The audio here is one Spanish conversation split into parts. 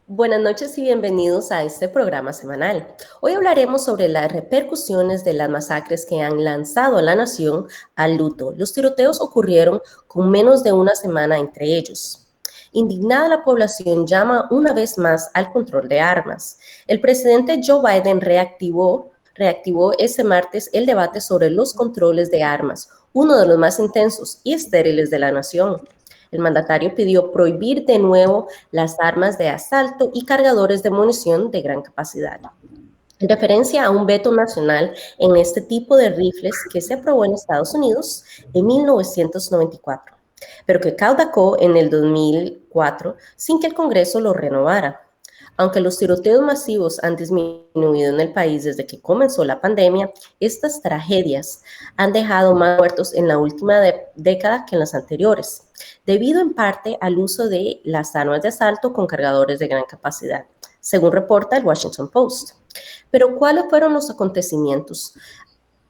Buenas noches y bienvenidos a este programa semanal. Hoy hablaremos sobre las repercusiones de las masacres que han lanzado a la nación al luto. Los tiroteos ocurrieron con menos de una semana entre ellos. Indignada, la población llama una vez más al control de armas. El presidente Joe Biden reactivó este martes el debate sobre los controles de armas, uno de los más intensos y estériles de la nación. El mandatario pidió prohibir de nuevo las armas de asalto y cargadores de munición de gran capacidad, en referencia a un veto nacional en este tipo de rifles que se aprobó en Estados Unidos en 1994, pero que caducó en el 2004 sin que el Congreso lo renovara. Aunque los tiroteos masivos han disminuido en el país desde que comenzó la pandemia, estas tragedias han dejado más muertos en la última década que en las anteriores, debido en parte al uso de las armas de asalto con cargadores de gran capacidad, según reporta el Washington Post. Pero, ¿cuáles fueron los acontecimientos?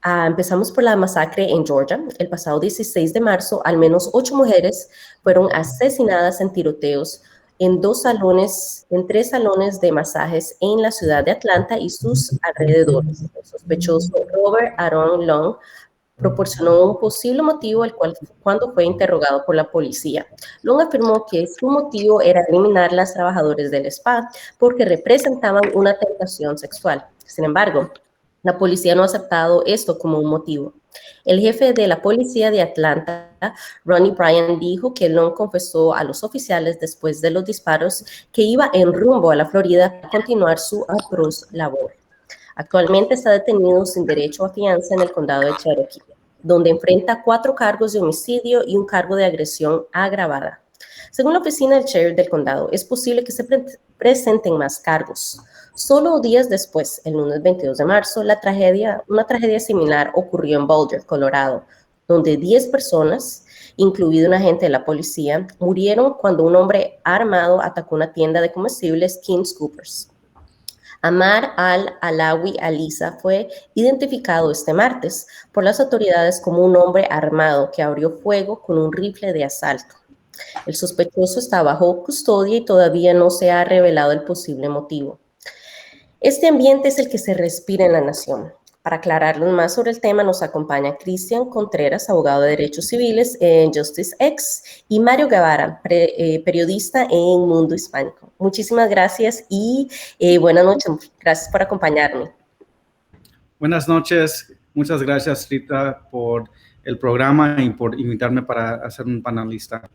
Empezamos por la masacre en Georgia. El pasado 16 de marzo, al menos 8 mujeres fueron asesinadas en tiroteos en tres salones de masajes en la ciudad de Atlanta y sus alrededores. El sospechoso Robert Aaron Long proporcionó un posible motivo, el cual cuando fue interrogado por la policía. Long afirmó que su motivo era eliminar a las trabajadoras del spa porque representaban una tentación sexual. Sin embargo, la policía no ha aceptado esto como un motivo. El jefe de la policía de Atlanta, Ronnie Bryan, dijo que Long confesó a los oficiales después de los disparos que iba en rumbo a la Florida a continuar su atroz labor. Actualmente está detenido sin derecho a fianza en el condado de Cherokee, donde enfrenta 4 cargos de homicidio y un cargo de agresión agravada. Según la oficina del sheriff del condado, es posible que se presenten más cargos. Solo días después, el lunes 22 de marzo, una tragedia similar ocurrió en Boulder, Colorado, donde 10 personas, incluido un agente de la policía, murieron cuando un hombre armado atacó una tienda de comestibles King's Coopers. Amar al-Alawi Alisa fue identificado este martes por las autoridades como un hombre armado que abrió fuego con un rifle de asalto. El sospechoso está bajo custodia y todavía no se ha revelado el posible motivo. Este ambiente es el que se respira en la nación. Para aclararnos más sobre el tema, nos acompaña Cristian Contreras, abogado de derechos civiles en Justice X, y Mario Guevara, periodista en Mundo Hispánico. Muchísimas gracias y buenas noches. Gracias por acompañarme. Buenas noches. Muchas gracias, Rita, por el programa y por invitarme para ser un panelista.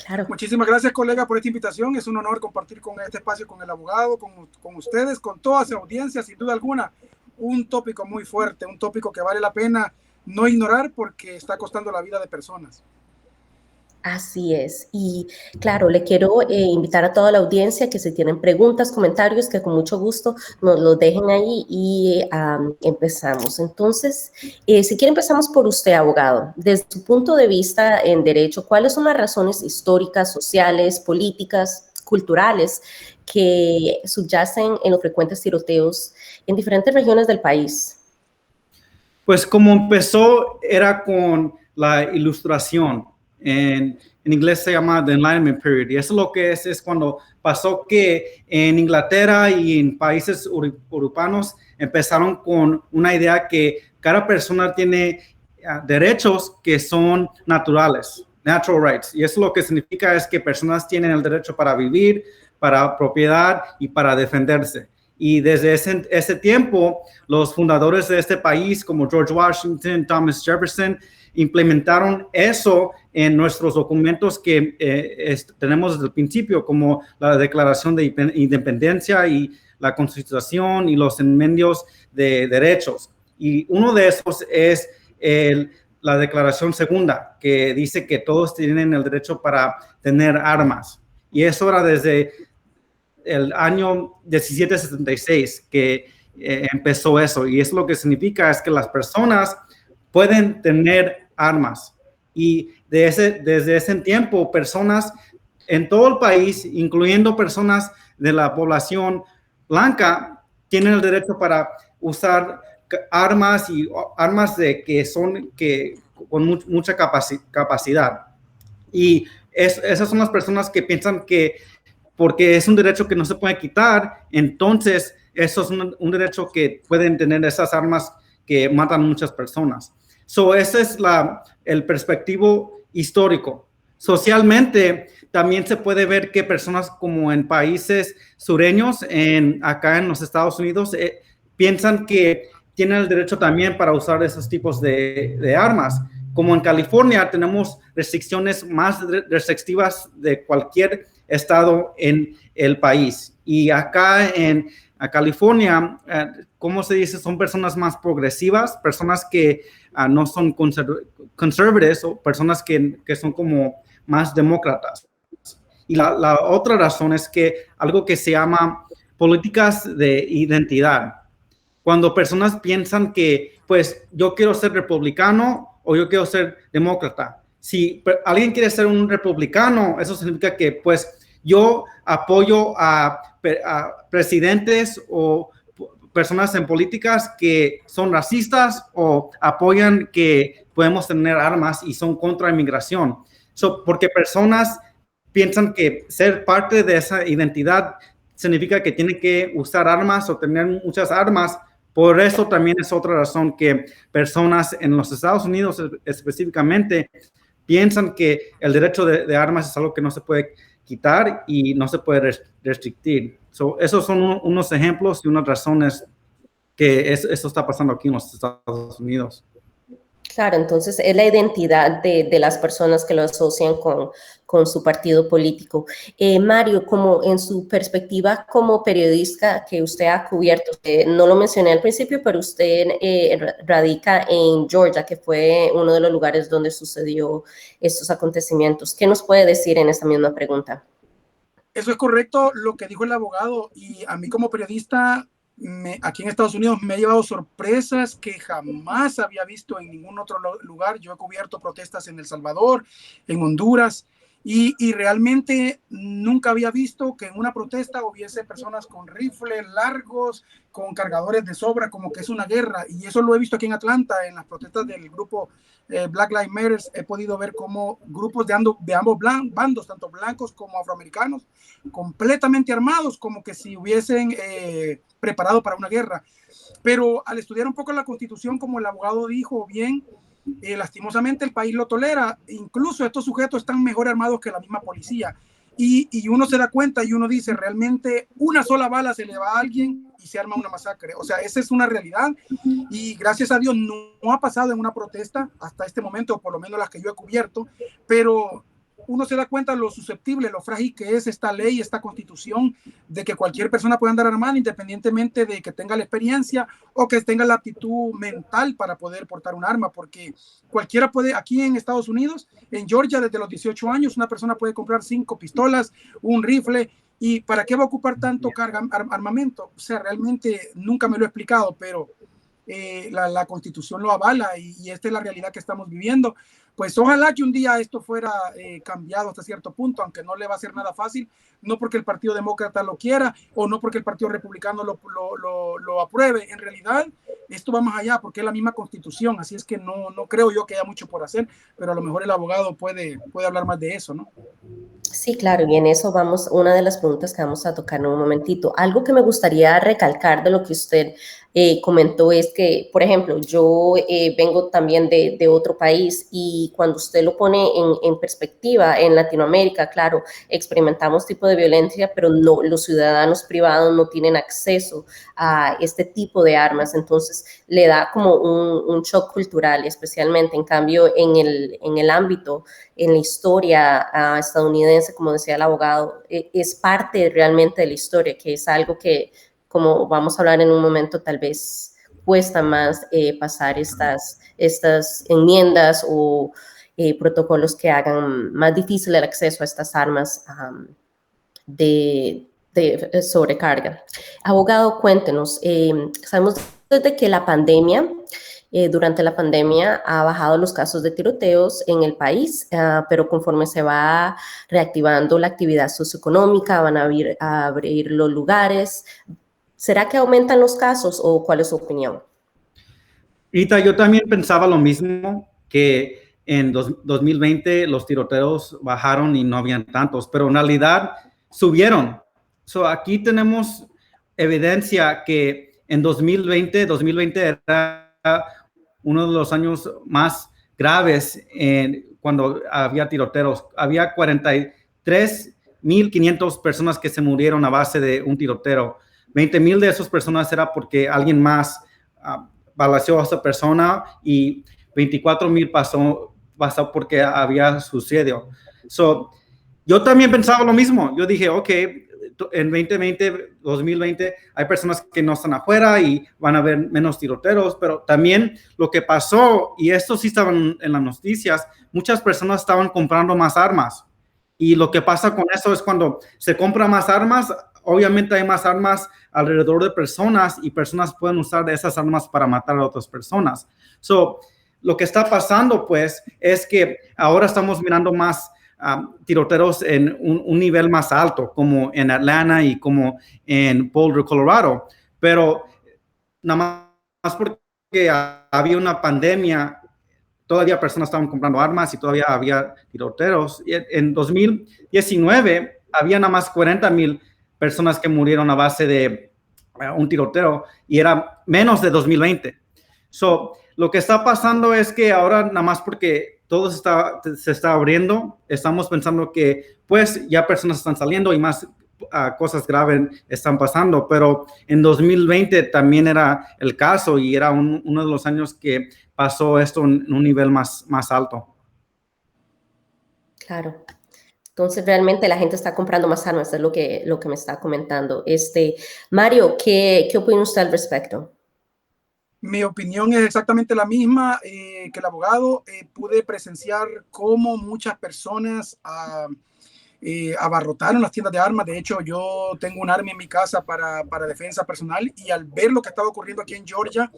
Claro. Muchísimas gracias, colega, por esta invitación. Es un honor compartir con este espacio con el abogado, con ustedes, con toda su audiencia, sin duda alguna. Un tópico muy fuerte, un tópico que vale la pena no ignorar porque está costando la vida de personas. Así es. Y claro, le quiero invitar a toda la audiencia que si tienen preguntas, comentarios, que con mucho gusto nos los dejen ahí y empezamos. Entonces, si quiere empezamos por usted, abogado. Desde su punto de vista en derecho, ¿cuáles son las razones históricas, sociales, políticas, culturales que subyacen en los frecuentes tiroteos en diferentes regiones del país? Pues como empezó era con la Ilustración. En inglés se llama The Enlightenment Period. Y eso lo que es cuando pasó que en Inglaterra y en países urbanos empezaron con una idea que cada persona tiene derechos que son naturales, natural rights. Y eso lo que significa es que personas tienen el derecho para vivir, para propiedad y para defenderse. Y desde ese tiempo, los fundadores de este país, como George Washington, Thomas Jefferson, implementaron eso en nuestros documentos que tenemos desde el principio, como la Declaración de Independencia y la Constitución y los enmendios de derechos. Y uno de esos es la Declaración Segunda, que dice que todos tienen el derecho para tener armas. Y eso era desde el año 1776 que empezó eso. Y eso lo que significa es que las personas pueden tener armas. Y desde ese tiempo, personas en todo el país, incluyendo personas de la población blanca, tienen el derecho para usar armas y armas con mucha capacidad. Y esas son las personas que piensan que porque es un derecho que no se puede quitar. Entonces, eso es un derecho que pueden tener esas armas que matan a muchas personas. Ese es el perspectivo histórico. Socialmente, también se puede ver que personas como en países sureños, acá en los Estados Unidos, piensan que tienen el derecho también para usar esos tipos de armas. Como en California, tenemos restricciones más restrictivas de cualquier estado en el país. Y acá en California, ¿cómo se dice? Son personas más progresivas, personas que no son conservadores o personas que son como más demócratas. Y la otra razón es que algo que se llama políticas de identidad. Cuando personas piensan que, pues, yo quiero ser republicano o yo quiero ser demócrata. Si alguien quiere ser un republicano, eso significa que, pues, yo apoyo a presidentes o personas en políticas que son racistas o apoyan que podemos tener armas y son contra inmigración. Porque personas piensan que ser parte de esa identidad significa que tienen que usar armas o tener muchas armas. Por eso también es otra razón que personas en los Estados Unidos específicamente piensan que el derecho de armas es algo que no se puede quitar y no se puede restringir. Esos son unos ejemplos y unas razones que eso está pasando aquí en los Estados Unidos. Claro, entonces es la identidad de las personas que lo asocian con su partido político. Mario, como en su perspectiva como periodista que usted ha cubierto, no lo mencioné al principio, pero usted radica en Georgia, que fue uno de los lugares donde sucedió estos acontecimientos. ¿Qué nos puede decir en esta misma pregunta? Eso es correcto lo que dijo el abogado, y a mí como periodista aquí en Estados Unidos me he llevado sorpresas que jamás había visto en ningún otro lugar. Yo he cubierto protestas en El Salvador, en Honduras, y realmente nunca había visto que en una protesta hubiese personas con rifles largos, con cargadores de sobra, como que es una guerra. Y eso lo he visto aquí en Atlanta, en las protestas del grupo Black Lives Matter. He podido ver cómo grupos de ambos bandos, tanto blancos como afroamericanos, completamente armados, como que si hubiesen preparado para una guerra. Pero al estudiar un poco la Constitución, como el abogado dijo bien, lastimosamente el país lo tolera. Incluso estos sujetos están mejor armados que la misma policía. Y uno se da cuenta y uno dice, realmente una sola bala se le va a alguien y se arma una masacre. O sea, esa es una realidad, y gracias a Dios no ha pasado en una protesta hasta este momento, o por lo menos las que yo he cubierto, pero uno se da cuenta lo susceptible, lo frágil que es esta ley, esta constitución, de que cualquier persona puede andar armada independientemente de que tenga la experiencia o que tenga la aptitud mental para poder portar un arma, porque cualquiera puede, aquí en Estados Unidos, en Georgia, desde los 18 años, una persona puede comprar 5 pistolas, un rifle. ¿Y para qué va a ocupar tanto armamento? O sea, realmente nunca me lo he explicado, pero la Constitución lo avala, y esta es la realidad que estamos viviendo. Pues ojalá que un día esto fuera cambiado hasta cierto punto, aunque no le va a ser nada fácil, no porque el Partido Demócrata lo quiera o no porque el Partido Republicano lo apruebe. En realidad, esto va más allá porque es la misma Constitución, así es que no creo yo que haya mucho por hacer, pero a lo mejor el abogado puede hablar más de eso, ¿no? Sí, claro, y en eso vamos, una de las preguntas que vamos a tocar en un momentito. Algo que me gustaría recalcar de lo que usted comentó es que, por ejemplo, yo vengo también de otro país, y cuando usted lo pone en perspectiva, en Latinoamérica, claro, experimentamos tipo de violencia, pero no, los ciudadanos privados no tienen acceso a este tipo de armas, entonces le da como un shock cultural, especialmente. En cambio, en el ámbito, en la historia estadounidense, como decía el abogado, es parte realmente de la historia, que es algo que, como vamos a hablar en un momento, tal vez cuesta más pasar estas enmiendas o protocolos que hagan más difícil el acceso a estas armas de sobrecarga. Abogado, cuéntenos, sabemos desde que la pandemia, durante la pandemia ha bajado los casos de tiroteos en el país, pero conforme se va reactivando la actividad socioeconómica, van a abrir los lugares. ¿Será que aumentan los casos o cuál es su opinión? Rita, yo también pensaba lo mismo, que en 2020 los tiroteos bajaron y no habían tantos, pero en realidad subieron. So, aquí tenemos evidencia que en 2020 era uno de los años más graves cuando había tiroteos. Había 43,500 personas que se murieron a base de un tiroteo. 20,000 de esas personas era porque alguien más balaceó a esa persona y 24,000 pasó porque había sucedido. So, yo también pensaba lo mismo. Yo dije, ok, en 2020, hay personas que no están afuera y van a haber menos tiroteos, pero también lo que pasó, y esto sí estaba en las noticias, muchas personas estaban comprando más armas. Y lo que pasa con eso es cuando se compran más armas, obviamente hay más armas alrededor de personas y personas pueden usar esas armas para matar a otras personas. So, lo que está pasando, pues, es que ahora estamos mirando más tiroteos en un nivel más alto, como en Atlanta y como en Boulder, Colorado. Pero nada más porque había una pandemia, todavía personas estaban comprando armas y todavía había tiroteos. Y en 2019 había nada más 40,000 personas que murieron a base de un tiroteo y era menos de 2020. So, lo que está pasando es que ahora nada más porque todo se está abriendo, estamos pensando que pues ya personas están saliendo y más cosas graves están pasando, pero en 2020 también era el caso y era uno de los años que pasó esto en un nivel más alto. Claro. Entonces, realmente la gente está comprando más armas, es lo que me está comentando. Mario, ¿qué opina usted al respecto? Mi opinión es exactamente la misma que el abogado. Pude presenciar cómo muchas personas abarrotaron las tiendas de armas. De hecho, yo tengo un arma en mi casa para defensa personal y al ver lo que estaba ocurriendo aquí en Georgia,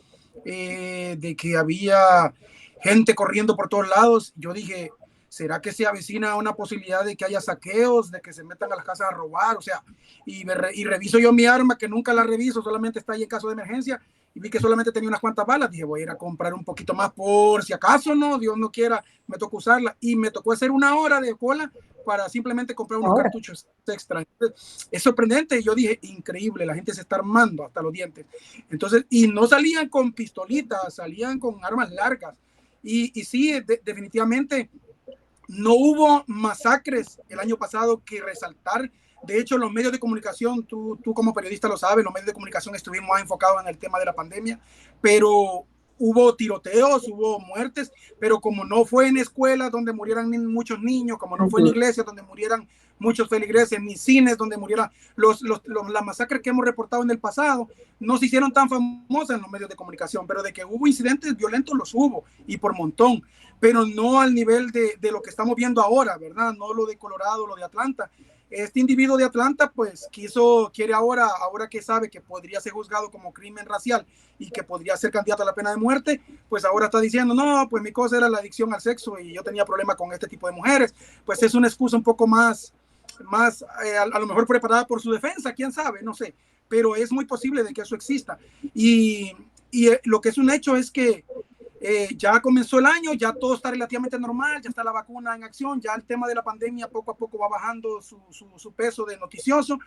de que había gente corriendo por todos lados, yo dije, ¿será que se avecina una posibilidad de que haya saqueos, de que se metan a las casas a robar? O sea, y reviso yo mi arma, que nunca la reviso, solamente está ahí en caso de emergencia, y vi que solamente tenía unas cuantas balas. Dije, voy a ir a comprar un poquito más por si acaso, no, Dios no quiera, me tocó usarla. Y me tocó hacer una hora de cola para simplemente comprar unos cartuchos extra. Es sorprendente. Yo dije, increíble, la gente se está armando hasta los dientes. Entonces, y no salían con pistolitas, salían con armas largas. Y sí, definitivamente no hubo masacres el año pasado que resaltar. De hecho, los medios de comunicación, tú como periodista lo sabes, los medios de comunicación estuvimos más enfocados en el tema de la pandemia, pero hubo tiroteos, hubo muertes, pero como no fue en escuelas donde murieran muchos niños, como no fue en iglesias donde murieran muchos feligreses, ni cines donde murieran las masacres que hemos reportado en el pasado, no se hicieron tan famosas en los medios de comunicación, pero de que hubo incidentes violentos los hubo, y por montón, pero no al nivel de lo que estamos viendo ahora, ¿verdad? No lo de Colorado, lo de Atlanta. Este individuo de Atlanta, pues, quiere ahora que sabe que podría ser juzgado como crimen racial y que podría ser candidato a la pena de muerte, pues ahora está diciendo, no, pues mi cosa era la adicción al sexo y yo tenía problemas con este tipo de mujeres. Pues es una excusa un poco más a lo mejor preparada por su defensa, quién sabe, no sé, pero es muy posible de que eso exista. Y lo que es un hecho es que ya comenzó el año, ya todo está relativamente normal, ya está la vacuna en acción, ya el tema de la pandemia poco a poco va bajando su peso de noticioso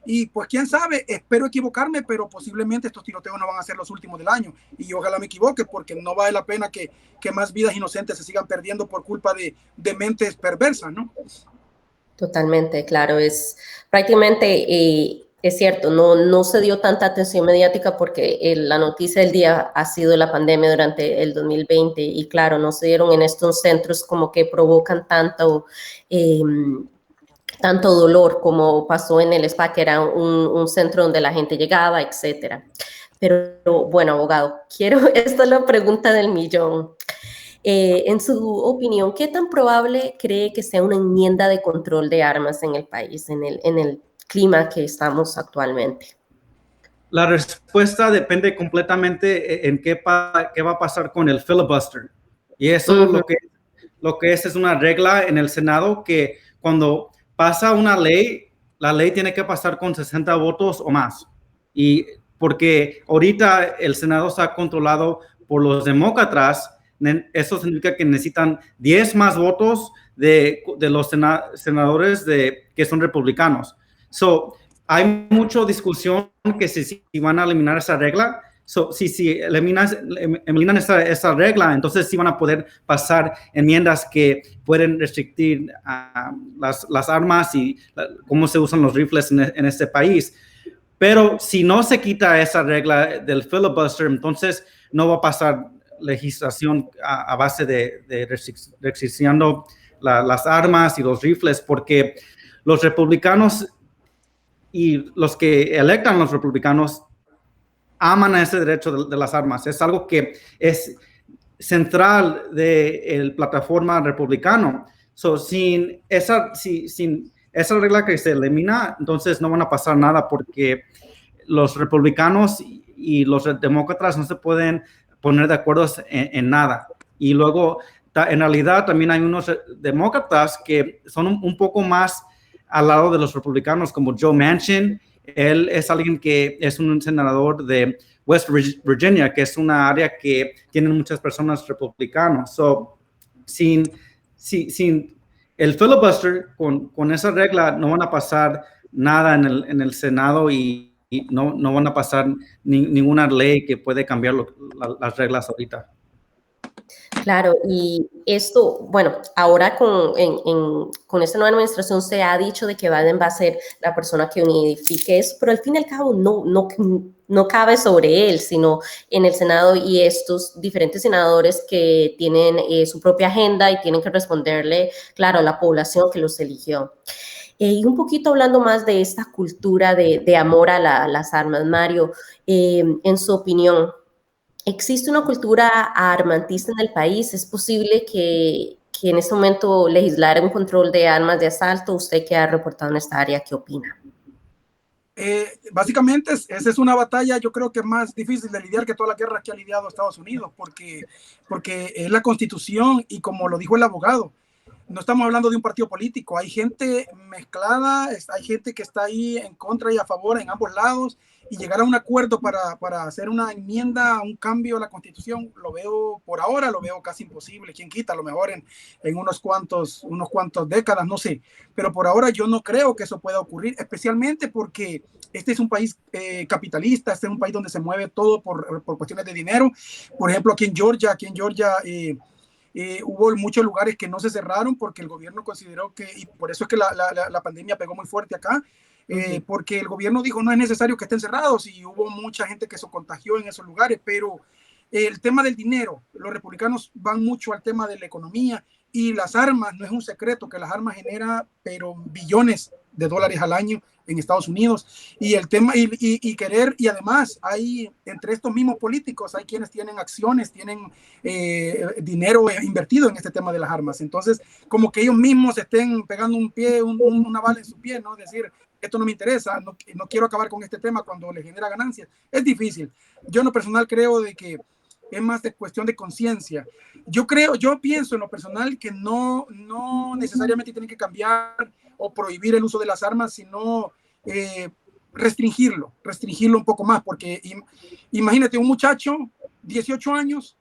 y pues quién sabe, espero equivocarme, pero posiblemente estos tiroteos no van a ser los últimos del año y ojalá me equivoque porque no vale la pena que más vidas inocentes se sigan perdiendo por culpa de mentes perversas, ¿no? Totalmente, claro, es prácticamente... Es cierto, no se dio tanta atención mediática porque la noticia del día ha sido la pandemia durante el 2020 y claro, no se dieron en estos centros como que provocan tanto dolor como pasó en el SPA, que era un centro donde la gente llegaba, etcétera. Pero bueno, abogado, esta es la pregunta del millón. En su opinión, ¿qué tan probable cree que sea una enmienda de control de armas en el país, en el clima que estamos actualmente? La respuesta depende completamente en qué va a pasar con el filibuster. Y eso lo que es una regla en el Senado que cuando pasa una ley, la ley tiene que pasar con 60 votos o más. Y porque ahorita el Senado está controlado por los demócratas, eso significa que necesitan 10 más votos de los senadores que son republicanos. Hay mucha discusión que si van a eliminar esa regla. Si eliminan esa regla, entonces sí van a poder pasar enmiendas que pueden restringir las armas y cómo se usan los rifles en este país. Pero si no se quita esa regla del filibuster, entonces no va a pasar legislación a base de restriccionando las armas y los rifles, porque los republicanos y los que electan los republicanos aman ese derecho de las armas. Es algo que es central de la plataforma republicana. Sin esa regla que se elimina, entonces no van a pasar nada, porque los republicanos y los demócratas no se pueden poner de acuerdo en nada. Y luego, en realidad, también hay unos demócratas que son un poco más al lado de los republicanos, como Joe Manchin. Él es alguien que es un senador de West Virginia, que es una área que tienen muchas personas republicanas. Sin el filibuster, con esa regla, no van a pasar nada en el Senado y no van a pasar ninguna ley que puede cambiar las reglas ahorita. Claro, y esto, bueno, ahora con esta nueva administración se ha dicho de que Biden va a ser la persona que unifique eso, pero al fin y al cabo no cabe sobre él, sino en el Senado y estos diferentes senadores que tienen su propia agenda y tienen que responderle, claro, a la población que los eligió. Y un poquito hablando más de esta cultura de amor a las armas, Mario, en su opinión, ¿existe una cultura armantista en el país? ¿Es posible que en este momento legislar un control de armas de asalto? Usted que ha reportado en esta área, ¿qué opina? Básicamente esa es una batalla, yo creo que más difícil de lidiar que toda la guerra que ha lidiado Estados Unidos, porque es la Constitución, y como lo dijo el abogado, no estamos hablando de un partido político, hay gente mezclada, hay gente que está ahí en contra y a favor en ambos lados, y llegar a un acuerdo para hacer una enmienda, un cambio a la Constitución, por ahora lo veo casi imposible. Quién quita, a lo mejor en unos cuantos décadas, no sé, pero por ahora yo no creo que eso pueda ocurrir, especialmente porque este es un país capitalista, este es un país donde se mueve todo por cuestiones de dinero. Por ejemplo, aquí en Georgia hubo muchos lugares que no se cerraron porque el gobierno consideró que, y por eso es que la pandemia pegó muy fuerte acá, porque el gobierno dijo no es necesario que estén cerrados, y hubo mucha gente que se contagió en esos lugares. Pero el tema del dinero, los republicanos van mucho al tema de la economía, y las armas, no es un secreto que las armas generan pero billones de dólares al año en Estados Unidos, y el tema y además hay entre estos mismos políticos hay quienes tienen acciones, tienen dinero invertido en este tema de las armas. Entonces, como que ellos mismos estén pegando una bala en su pie, ¿no? Decir, esto no me interesa, no quiero acabar con este tema cuando le genera ganancias. Es difícil. Yo en lo personal creo de que es más de cuestión de conciencia. Yo pienso en lo personal que no necesariamente tienen que cambiar o prohibir el uso de las armas, sino restringirlo un poco más, porque imagínate un muchacho, 18 años,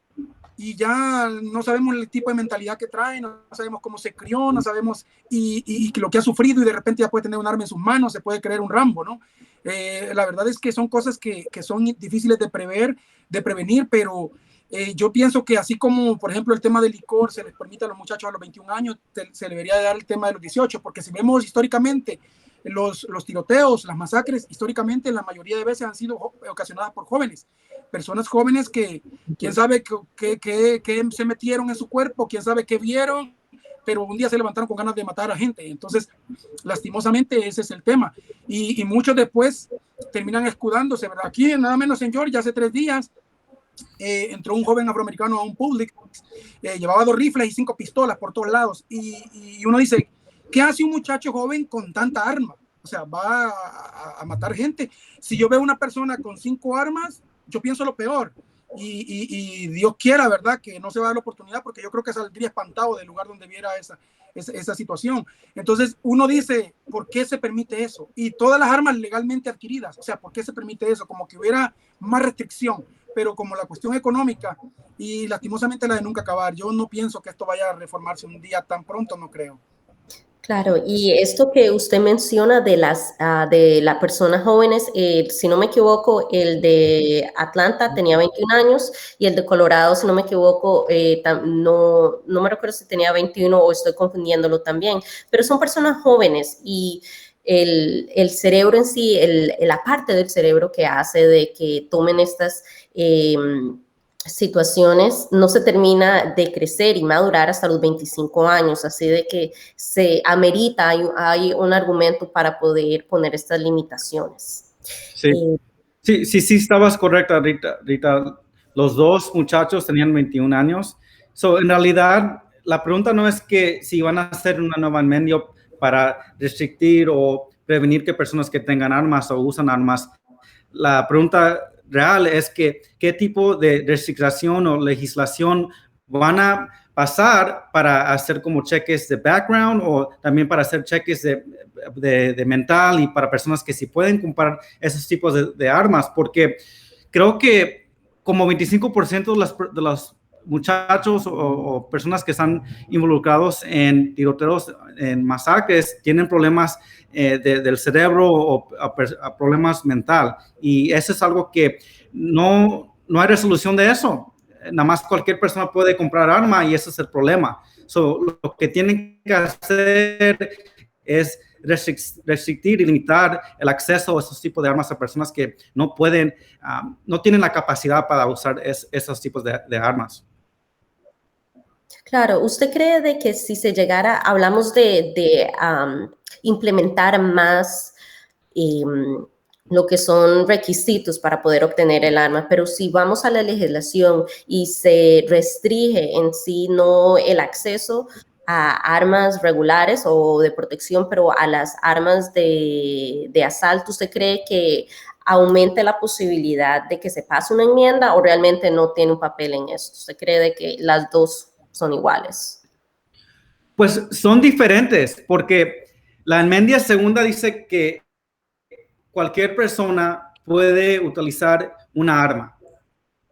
y ya no sabemos el tipo de mentalidad que trae, no sabemos cómo se crió, no sabemos y lo que ha sufrido, y de repente ya puede tener un arma en sus manos, se puede creer un Rambo, ¿no? La verdad es que son cosas que son difíciles de prevenir, pero yo pienso que así como, por ejemplo, el tema del licor se les permite a los muchachos a los 21 años, se debería dar el tema de los 18, porque si vemos históricamente los tiroteos, las masacres, históricamente la mayoría de veces han sido ocasionadas por personas jóvenes que quién sabe qué se metieron en su cuerpo, quién sabe qué vieron, pero un día se levantaron con ganas de matar a gente. Entonces, lastimosamente, ese es el tema. Y muchos después terminan escudándose, ¿verdad? Aquí, nada menos en Georgia, hace 3 días, entró un joven afroamericano a un Publix, llevaba 2 rifles y 5 pistolas por todos lados. Y uno dice, ¿qué hace un muchacho joven con tanta arma? O sea, va a matar gente. Si yo veo una persona con 5 armas, yo pienso lo peor. Y Dios quiera, ¿verdad?, que no se va a dar la oportunidad, porque yo creo que saldría espantado del lugar donde viera esa situación. Entonces uno dice, ¿por qué se permite eso? Y todas las armas legalmente adquiridas, o sea, ¿por qué se permite eso? Como que hubiera más restricción, pero como la cuestión económica y lastimosamente la de nunca acabar, yo no pienso que esto vaya a reformarse un día tan pronto, no creo. Claro, y esto que usted menciona de las personas jóvenes, si no me equivoco, el de Atlanta tenía 21 años y el de Colorado, si no me equivoco, no me recuerdo si tenía 21 o estoy confundiéndolo también, pero son personas jóvenes y el cerebro en sí, la parte del cerebro que hace de que tomen estas situaciones no se termina de crecer y madurar hasta los 25 años, así de que se amerita, hay un argumento para poder poner estas limitaciones. Sí, sí, estabas correcta, Rita. Los dos muchachos tenían 21 años. En realidad, la pregunta no es que si van a hacer una nueva enmienda para restrictir o prevenir que personas que tengan armas o usan armas. La pregunta real es que qué tipo de restricción o legislación van a pasar para hacer como cheques de background o también para hacer cheques de mental y para personas que sí pueden comprar esos tipos de armas, porque creo que como 25% de los muchachos o personas que están involucrados en tiroteos, en masacres, tienen problemas del cerebro o problemas mental. Y eso es algo que no hay resolución de eso. Nada más cualquier persona puede comprar arma y ese es el problema. Lo que tienen que hacer es restrictir y limitar el acceso a esos tipos de armas a personas que no pueden, no tienen la capacidad para usar esos tipos de armas. Claro, ¿usted cree de que si se llegara, hablamos de implementar más lo que son requisitos para poder obtener el arma, pero si vamos a la legislación y se restringe en sí no el acceso a armas regulares o de protección, pero a las armas de asalto, ¿usted cree que aumente la posibilidad de que se pase una enmienda o realmente no tiene un papel en eso? ¿Usted cree de que las dos son iguales? Pues son diferentes, porque la enmienda segunda dice que cualquier persona puede utilizar una arma.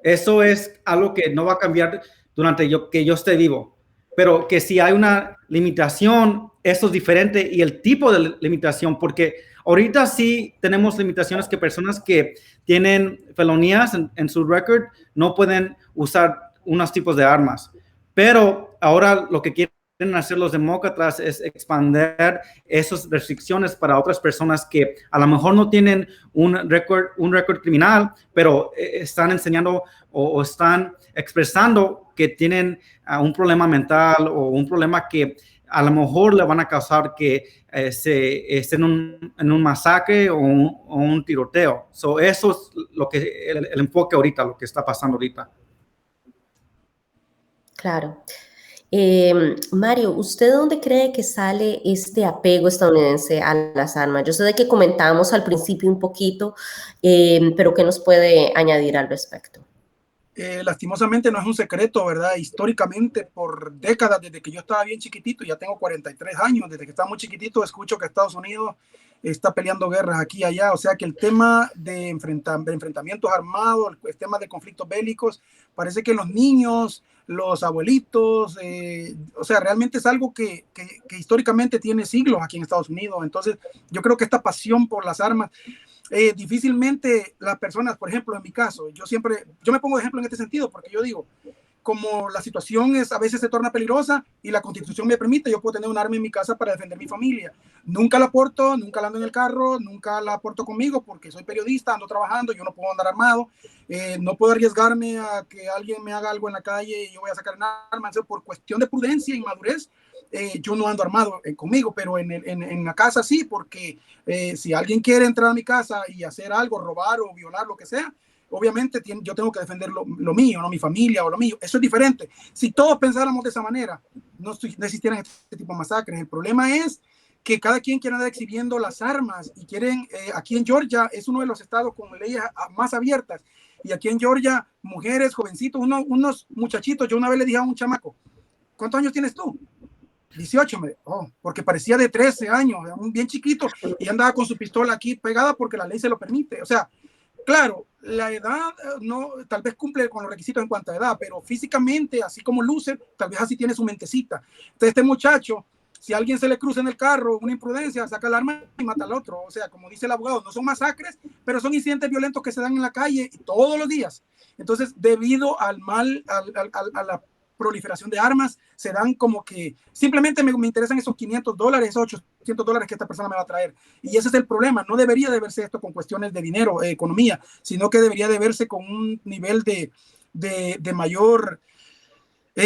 Eso es algo que no va a cambiar durante que yo esté vivo. Pero que si hay una limitación, eso es diferente y el tipo de limitación, porque ahorita sí tenemos limitaciones que personas que tienen felonías en su récord no pueden usar unos tipos de armas. Pero ahora lo que quieren hacer los demócratas es expandir esas restricciones para otras personas que a lo mejor no tienen un récord criminal, pero están enseñando o están expresando que tienen un problema mental o un problema que a lo mejor le van a causar que se estén en un masacre o un tiroteo. Eso es lo que el enfoque ahorita, lo que está pasando ahorita. Claro. Mario, ¿usted dónde cree que sale este apego estadounidense a las armas? Yo sé de que comentábamos al principio un poquito, pero ¿qué nos puede añadir al respecto? Lastimosamente no es un secreto, ¿verdad? Históricamente, por décadas, desde que yo estaba bien chiquitito, ya tengo 43 años, desde que estaba muy chiquitito, escucho que Estados Unidos está peleando guerras aquí y allá, o sea que el tema de enfrentamientos armados, el tema de conflictos bélicos, parece que los niños, los abuelitos, o sea, realmente es algo que históricamente tiene siglos aquí en Estados Unidos. Entonces, yo creo que esta pasión por las armas, difícilmente las personas, por ejemplo, en mi caso, yo me pongo de ejemplo en este sentido, porque yo digo, como la situación a veces se torna peligrosa y la Constitución me permite, yo puedo tener un arma en mi casa para defender mi familia. Nunca la porto, nunca la ando en el carro, nunca la porto conmigo porque soy periodista, ando trabajando, yo no puedo andar armado, no puedo arriesgarme a que alguien me haga algo en la calle y yo voy a sacar un arma. Entonces, por cuestión de prudencia y madurez, yo no ando armado conmigo, pero en la casa sí, porque si alguien quiere entrar a mi casa y hacer algo, robar o violar, lo que sea, obviamente yo tengo que defender lo mío, no mi familia o lo mío. Eso es diferente. Si todos pensáramos de esa manera, no existieran este tipo de masacres. El problema es que cada quien quiere andar exhibiendo las armas y quieren, aquí en Georgia es uno de los estados con leyes más abiertas, y aquí en Georgia, mujeres, jovencitos, unos muchachitos, yo una vez le dije a un chamaco, ¿cuántos años tienes tú? 18, porque parecía de 13 años, bien chiquito, y andaba con su pistola aquí pegada porque la ley se lo permite. O sea, claro, la edad no, tal vez cumple con los requisitos en cuanto a edad, pero físicamente, así como luce, tal vez así tiene su mentecita. Entonces, este muchacho Si a alguien se le cruza en el carro una imprudencia, saca el arma y mata al otro. O sea, como dice el abogado, no son masacres, pero son incidentes violentos que se dan en la calle todos los días. Entonces, debido al mal, a la proliferación de armas, se dan como que simplemente me interesan esos $500, esos $800 que esta persona me va a traer. Y ese es el problema. No debería de verse esto con cuestiones de dinero, economía, sino que debería de verse con un nivel de mayor...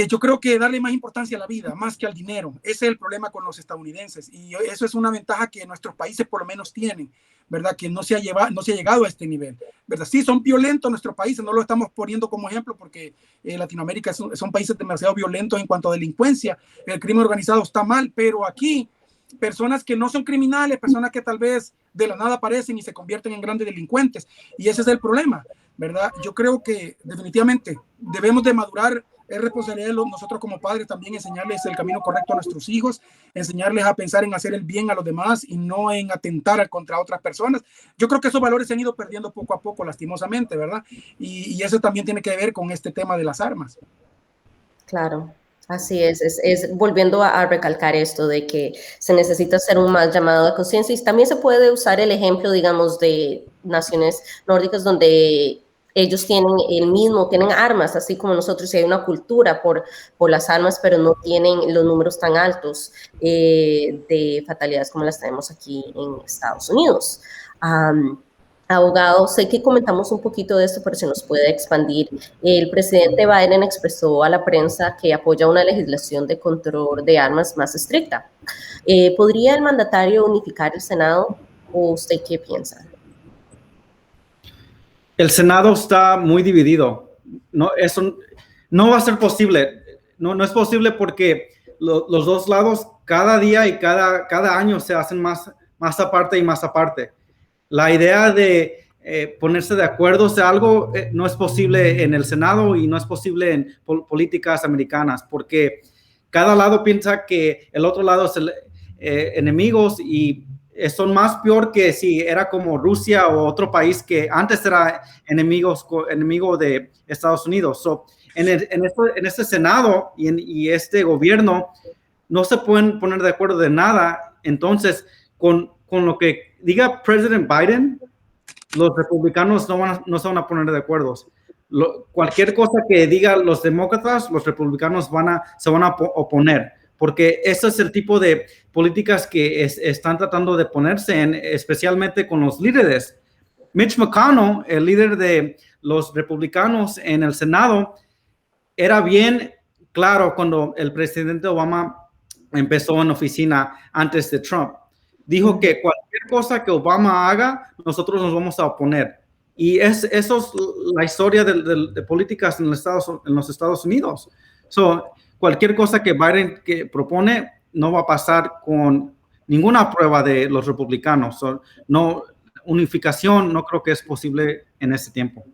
yo creo que darle más importancia a la vida, más que al dinero. Ese es el problema con los estadounidenses. Y eso es una ventaja que nuestros países por lo menos tienen, ¿verdad? Que no se ha llegado a este nivel, ¿verdad? Sí, son violentos nuestros países, no lo estamos poniendo como ejemplo porque Latinoamérica son países demasiado violentos en cuanto a delincuencia. El crimen organizado está mal, pero aquí personas que no son criminales, personas que tal vez de la nada aparecen y se convierten en grandes delincuentes. Y ese es el problema, ¿verdad? Yo creo que definitivamente debemos de madurar. Es responsabilidad de nosotros como padres también enseñarles el camino correcto a nuestros hijos, enseñarles a pensar en hacer el bien a los demás y no en atentar contra otras personas. Yo creo que esos valores se han ido perdiendo poco a poco, lastimosamente, ¿verdad? Y eso también tiene que ver con este tema de las armas. Claro. Así es volviendo a recalcar esto de que se necesita hacer un más llamado de conciencia y también se puede usar el ejemplo, digamos, de naciones nórdicas donde ellos tienen armas, así como nosotros, y hay una cultura por las armas, pero no tienen los números tan altos de fatalidades como las tenemos aquí en Estados Unidos. Abogado, sé que comentamos un poquito de esto, pero se nos puede expandir. El presidente Biden expresó a la prensa que apoya una legislación de control de armas más estricta. ¿Podría el mandatario unificar el Senado o usted qué piensa? El Senado está muy dividido. No, eso no va a ser posible. No es posible porque los dos lados cada día y cada año se hacen más aparte y más aparte. La idea de ponerse de acuerdo, o sea, algo no es posible en el Senado y no es posible en políticas americanas porque cada lado piensa que el otro lado es enemigos y son más peor que si era como Rusia o otro país que antes era enemigo de Estados Unidos. So, en este Senado y este gobierno no se pueden poner de acuerdo de nada. Entonces, con lo que diga President Biden, los republicanos no se van a poner de acuerdo. Cualquier cosa que digan los demócratas, los republicanos se van a oponer, porque ese es el tipo de políticas que están tratando de ponerse en, especialmente con los líderes. Mitch McConnell, el líder de los republicanos en el Senado, era bien claro cuando el presidente Obama empezó en oficina antes de Trump. Dijo que cualquier cosa que Obama haga, nosotros nos vamos a oponer. Y eso es la historia de políticas en los Estados Unidos. So, cualquier cosa que Biden propone no va a pasar con ninguna prueba de los republicanos. So, unificación no creo que es posible en este tiempo.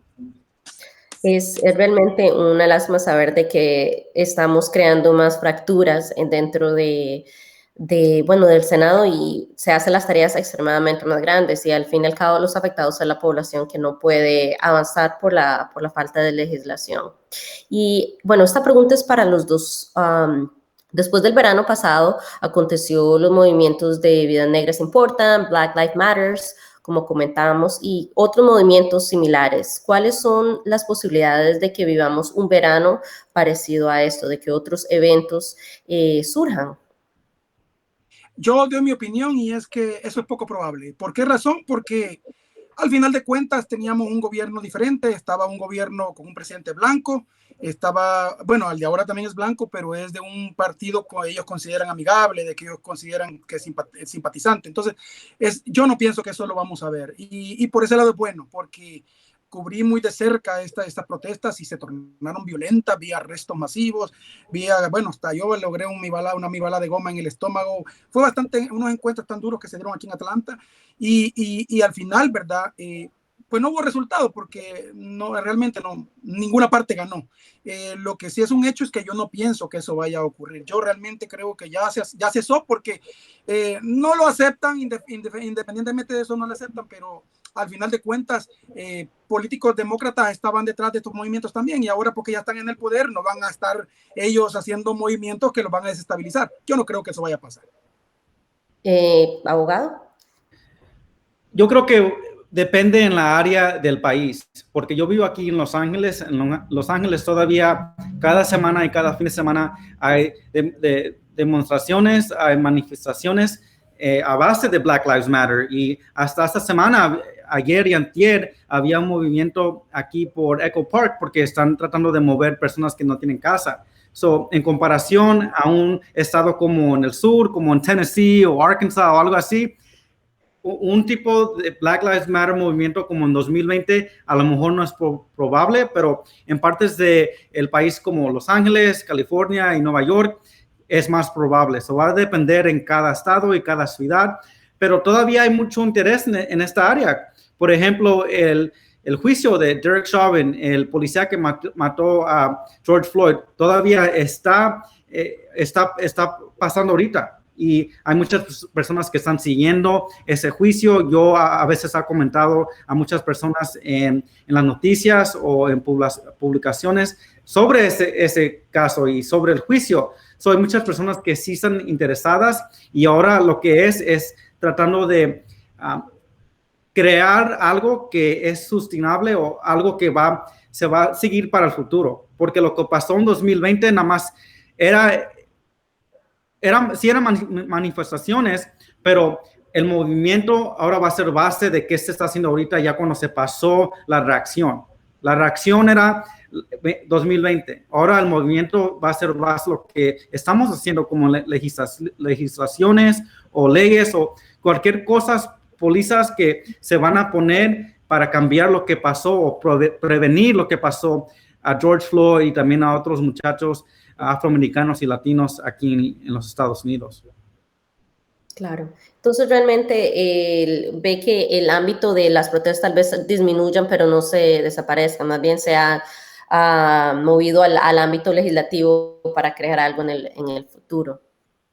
Es realmente una lástima saber de que estamos creando más fracturas dentro del Senado y se hacen las tareas extremadamente más grandes y al fin y al cabo los afectados es la población que no puede avanzar por la falta de legislación. Y bueno, esta pregunta es para los dos. Después del verano pasado aconteció los movimientos de Vidas Negras Importan, Black Lives Matters, como comentábamos, y otros movimientos similares. ¿Cuáles son las posibilidades de que vivamos un verano parecido a esto, de que otros eventos surjan? Yo doy mi opinión y es que eso es poco probable. ¿Por qué razón? Porque al final de cuentas teníamos un gobierno diferente, estaba un gobierno con un presidente blanco, el de ahora también es blanco, pero es de un partido que ellos consideran amigable, de que ellos consideran que es simpatizante. Entonces, yo no pienso que eso lo vamos a ver. Y por ese lado es bueno, porque cubrí muy de cerca estas protestas y se tornaron violentas, vi arrestos masivos, hasta yo logré una mi bala de goma en el estómago. Fue unos encuentros tan duros que se dieron aquí en Atlanta y al final, ¿verdad? pues no hubo resultado porque no, realmente no, ninguna parte ganó. Lo que sí es un hecho es que yo no pienso que eso vaya a ocurrir. Yo realmente creo que ya cesó porque no lo aceptan, independientemente de eso no lo aceptan, pero al final de cuentas políticos demócratas estaban detrás de estos movimientos también, y ahora porque ya están en el poder no van a estar ellos haciendo movimientos que los van a desestabilizar. Yo no creo que eso vaya a pasar. ¿Abogado? Yo creo que depende en la área del país, porque yo vivo aquí en Los Ángeles. En Los Ángeles todavía cada semana y cada fin de semana hay demostraciones, hay manifestaciones a base de Black Lives Matter, y hasta esta semana, ayer y antier, había un movimiento aquí por Echo Park porque están tratando de mover personas que no tienen casa. So, en comparación a un estado como en el sur, como en Tennessee o Arkansas o algo así, un tipo de Black Lives Matter movimiento como en 2020 a lo mejor no es probable, pero en partes del país como Los Ángeles, California y Nueva York es más probable. Eso va a depender en cada estado y cada ciudad, pero todavía hay mucho interés en esta área. Por ejemplo, el juicio de Derek Chauvin, el policía que mató a George Floyd, todavía está pasando ahorita. Y hay muchas personas que están siguiendo ese juicio. Yo a veces he comentado a muchas personas en las noticias o en publicaciones sobre ese caso y sobre el juicio. Hay muchas personas que sí están interesadas, y ahora lo que es tratando de crear algo que es sostenible o algo que se va a seguir para el futuro. Porque lo que pasó en 2020 nada más eran manifestaciones, pero el movimiento ahora va a ser base de qué se está haciendo ahorita ya cuando se pasó la reacción. La reacción era 2020. Ahora el movimiento va a ser base lo que estamos haciendo como legislaciones o leyes o cualquier cosa, pólizas que se van a poner para cambiar lo que pasó o prevenir lo que pasó a George Floyd y también a otros muchachos afroamericanos y latinos aquí en los Estados Unidos. Claro. Entonces, realmente ve que el ámbito de las protestas tal vez disminuyan, pero no se desaparezcan. Más bien se ha movido al ámbito legislativo para crear algo en el futuro.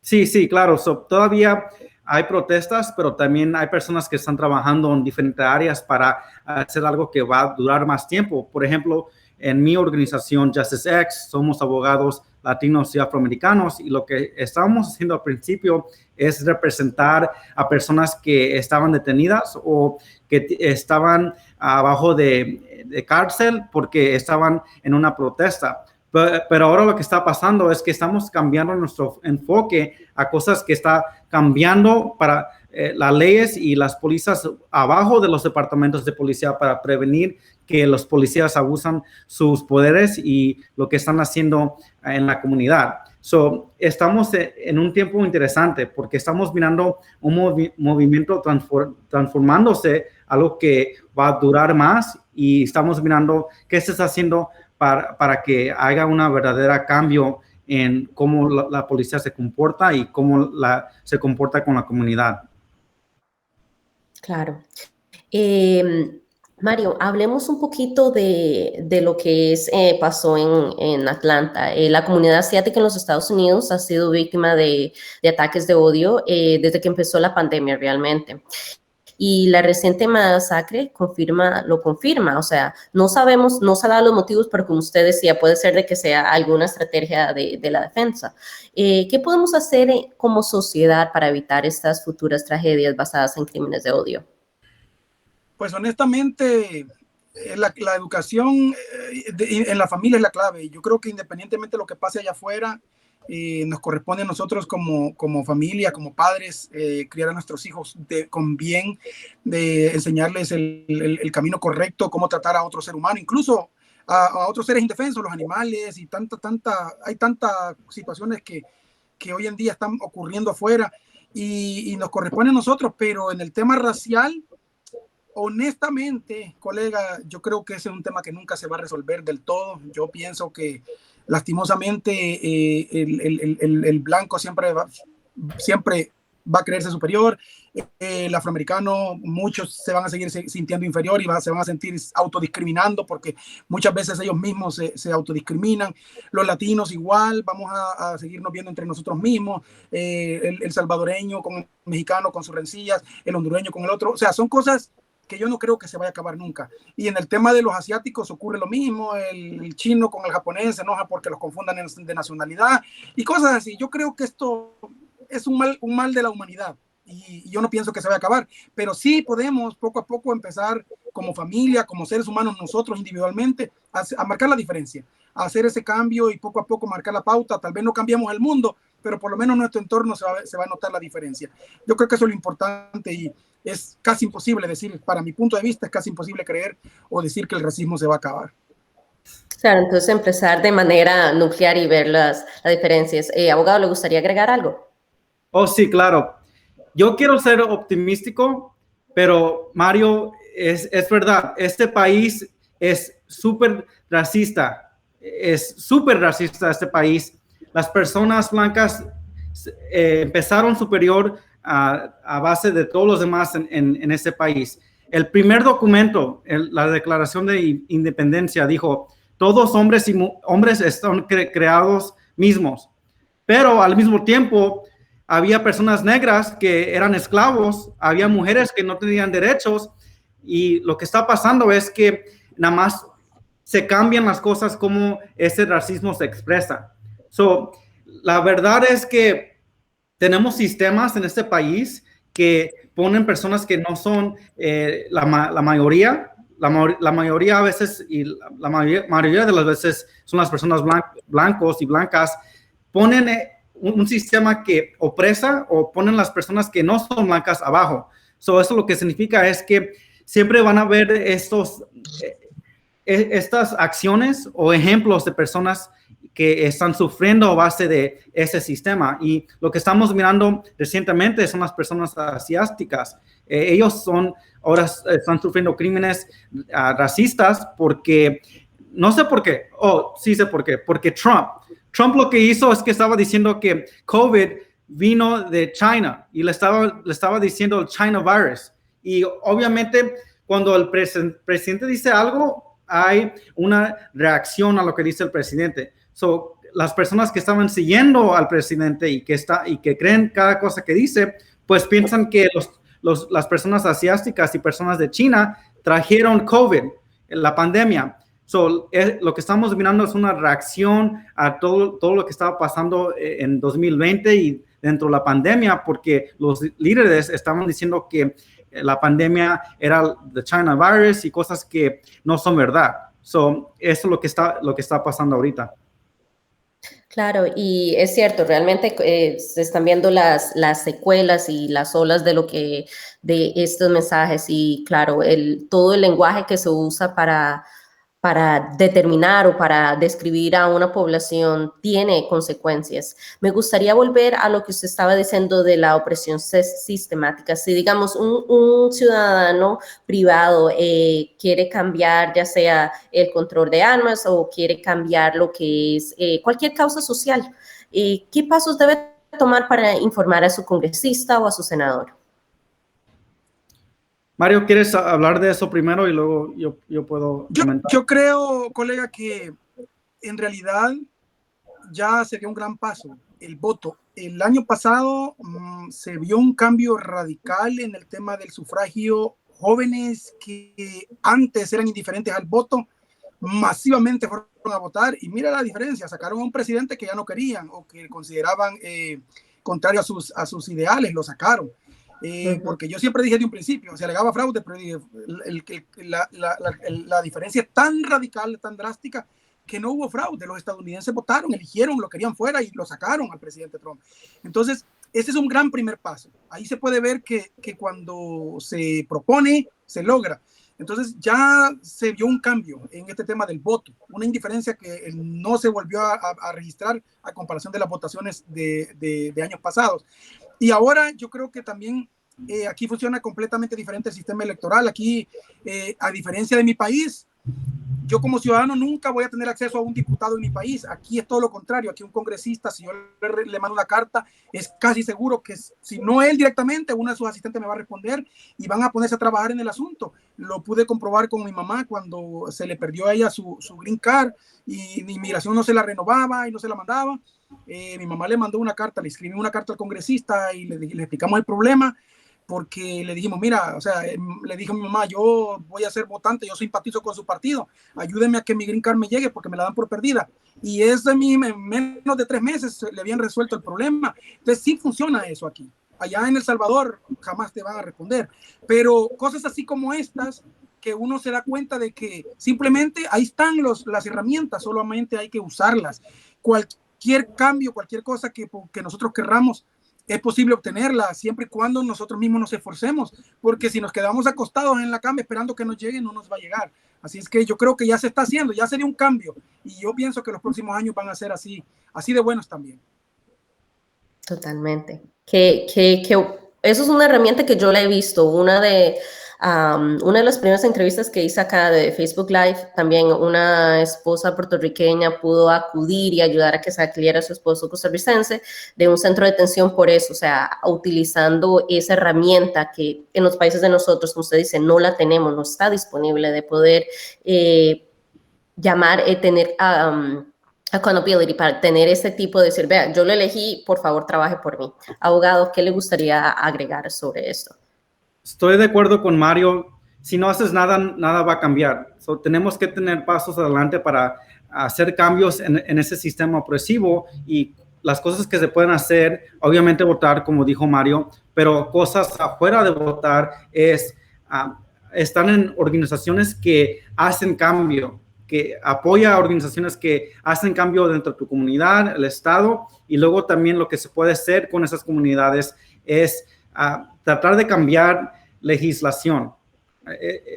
Sí, claro. Todavía hay protestas, pero también hay personas que están trabajando en diferentes áreas para hacer algo que va a durar más tiempo. Por ejemplo, en mi organización Justice X somos abogados latinos y afroamericanos, y lo que estábamos haciendo al principio es representar a personas que estaban detenidas o que estaban abajo de cárcel porque estaban en una protesta. Pero ahora lo que está pasando es que estamos cambiando nuestro enfoque a cosas que está cambiando para las leyes y las policías abajo de los departamentos de policía para prevenir que los policías abusan sus poderes y lo que están haciendo en la comunidad. Estamos en un tiempo interesante porque estamos mirando un movimiento transformándose, algo que va a durar más, y estamos mirando qué se está haciendo para que haya una verdadera cambio en cómo la policía se comporta y cómo se comporta con la comunidad. Claro. Mario, hablemos un poquito de lo que pasó en Atlanta. La comunidad asiática en los Estados Unidos ha sido víctima de ataques de odio desde que empezó la pandemia realmente. Y la reciente masacre lo confirma. O sea, no sabemos, no se han dado los motivos, pero como usted decía, puede ser de que sea alguna estrategia de la defensa. ¿Qué podemos hacer como sociedad para evitar estas futuras tragedias basadas en crímenes de odio? Pues honestamente, la educación en la familia es la clave. Yo creo que independientemente de lo que pase allá afuera, nos corresponde a nosotros como familia, como padres, criar a nuestros hijos con bien, de enseñarles el camino correcto, cómo tratar a otro ser humano, incluso a otros seres indefensos, los animales, y hay tantas situaciones que hoy en día están ocurriendo afuera y nos corresponde a nosotros. Pero en el tema racial, honestamente, colega, yo creo que ese es un tema que nunca se va a resolver del todo. Yo pienso que lastimosamente el blanco siempre va a creerse superior, el afroamericano, muchos se van a seguir sintiendo inferior y se van a sentir autodiscriminando porque muchas veces ellos mismos se autodiscriminan. Los latinos igual, vamos a seguirnos viendo entre nosotros mismos, el salvadoreño con el mexicano con sus rencillas, el hondureño con el otro, o sea, son cosas que yo no creo que se vaya a acabar nunca. Y en el tema de los asiáticos ocurre lo mismo, el chino con el japonés se enoja porque los confundan de nacionalidad y cosas así. Yo creo que esto es un mal de la humanidad y yo no pienso que se vaya a acabar, pero sí podemos poco a poco empezar como familia, como seres humanos nosotros individualmente, a marcar la diferencia, a hacer ese cambio y poco a poco marcar la pauta. Tal vez no cambiamos el mundo, pero por lo menos en nuestro entorno se va a notar la diferencia. Yo creo que eso es lo importante y es casi imposible decir, para mi punto de vista, es casi imposible creer o decir que el racismo se va a acabar. Claro, entonces empezar de manera nuclear y ver las diferencias. Abogado, ¿le gustaría agregar algo? Oh, sí, claro. Yo quiero ser optimístico, pero Mario, es verdad, este país es súper racista este país. Las personas blancas empezaron superior a base de todos los demás en este país. El primer documento, la Declaración de Independencia, dijo, todos hombres están creados mismos, pero al mismo tiempo había personas negras que eran esclavos, había mujeres que no tenían derechos, y lo que está pasando es que nada más se cambian las cosas como ese racismo se expresa. La verdad es que tenemos sistemas en este país que ponen personas que no son la mayoría. La mayoría a veces, y la mayoría de las veces son las personas blancos y blancas, ponen un sistema que opresa o ponen las personas que no son blancas abajo. Eso lo que significa es que siempre van a haber estas acciones o ejemplos de personas que están sufriendo a base de ese sistema. Y lo que estamos mirando recientemente son las personas asiáticas. Ellos ahora están sufriendo crímenes racistas porque, no sé por qué, sí sé por qué, porque Trump lo que hizo es que estaba diciendo que COVID vino de China y le estaba diciendo el China virus. Y obviamente cuando el presidente dice algo, hay una reacción a lo que dice el presidente. Las personas que estaban siguiendo al presidente y que creen cada cosa que dice, pues piensan que las personas asiáticas y personas de China trajeron COVID, la pandemia. Lo que estamos mirando es una reacción a todo lo que estaba pasando en 2020 y dentro de la pandemia, porque los líderes estaban diciendo que la pandemia era the China virus y cosas que no son verdad. Eso es lo que está pasando ahorita. Claro, y es cierto, realmente se están viendo las secuelas y las olas de estos mensajes y claro, todo el lenguaje que se usa para determinar o para describir a una población tiene consecuencias. Me gustaría volver a lo que usted estaba diciendo de la opresión sistemática. Si, digamos, un ciudadano privado quiere cambiar ya sea el control de armas o quiere cambiar lo que es cualquier causa social, ¿qué pasos debe tomar para informar a su congresista o a su senador? Mario, ¿quieres hablar de eso primero y luego yo puedo comentar? Yo creo, colega, que en realidad ya se dio un gran paso. El voto. El año pasado se vio un cambio radical en el tema del sufragio. Jóvenes que antes eran indiferentes al voto, masivamente fueron a votar y mira la diferencia. Sacaron a un presidente que ya no querían o que consideraban contrario a sus ideales, lo sacaron. Porque yo siempre dije de un principio, se alegaba fraude, pero la diferencia es tan radical, tan drástica, que no hubo fraude. Los estadounidenses votaron, eligieron, lo querían fuera y lo sacaron al presidente Trump. Entonces, ese es un gran primer paso. Ahí se puede ver que cuando se propone, se logra. Entonces, ya se vio un cambio en este tema del voto, una indiferencia que no se volvió a registrar a comparación de las votaciones de años pasados. Y ahora yo creo que también aquí funciona completamente diferente el sistema electoral. Aquí, a diferencia de mi país, yo como ciudadano nunca voy a tener acceso a un diputado en mi país. Aquí es todo lo contrario. Aquí un congresista, si yo le mando una carta, es casi seguro que si no él directamente, uno de sus asistentes me va a responder y van a ponerse a trabajar en el asunto. Lo pude comprobar con mi mamá cuando se le perdió a ella su green card y la inmigración no se la renovaba y no se la mandaba. Mi mamá le mandó una carta, le escribió una carta al congresista y le explicamos el problema. Porque le dijimos, mira, o sea, le dije a mi mamá, yo voy a ser votante, yo simpatizo con su partido, ayúdeme a que mi green card me llegue porque me la dan por perdida. Y eso en menos de 3 meses le habían resuelto el problema. Entonces sí funciona eso aquí. Allá en El Salvador jamás te van a responder. Pero cosas así como estas, que uno se da cuenta de que simplemente ahí están las herramientas, solamente hay que usarlas. Cualquier cambio, cualquier cosa que nosotros querramos, es posible obtenerla siempre y cuando nosotros mismos nos esforcemos, porque si nos quedamos acostados en la cama esperando que nos llegue, no nos va a llegar. Así es que yo creo que ya se está haciendo, ya sería un cambio, y yo pienso que los próximos años van a ser así de buenos también. Totalmente. Eso es una herramienta que yo la he visto. Una de las primeras entrevistas que hice acá de Facebook Live, también una esposa puertorriqueña pudo acudir y ayudar a que saliera su esposo costarricense de un centro de detención por eso, o sea, utilizando esa herramienta que en los países de nosotros, como usted dice, no la tenemos, no está disponible, de poder llamar, tener accountability, para tener ese tipo de decir, vea, yo lo elegí, por favor, trabaje por mí. Abogado, ¿qué le gustaría agregar sobre esto? Estoy de acuerdo con Mario. Si no haces nada, nada va a cambiar. Tenemos que tener pasos adelante para hacer cambios en ese sistema opresivo, y las cosas que se pueden hacer, obviamente votar, como dijo Mario, pero cosas afuera de votar es, están en organizaciones que hacen cambio, que apoya a organizaciones que hacen cambio dentro de tu comunidad, el estado, y luego también lo que se puede hacer con esas comunidades es tratar de cambiar legislación.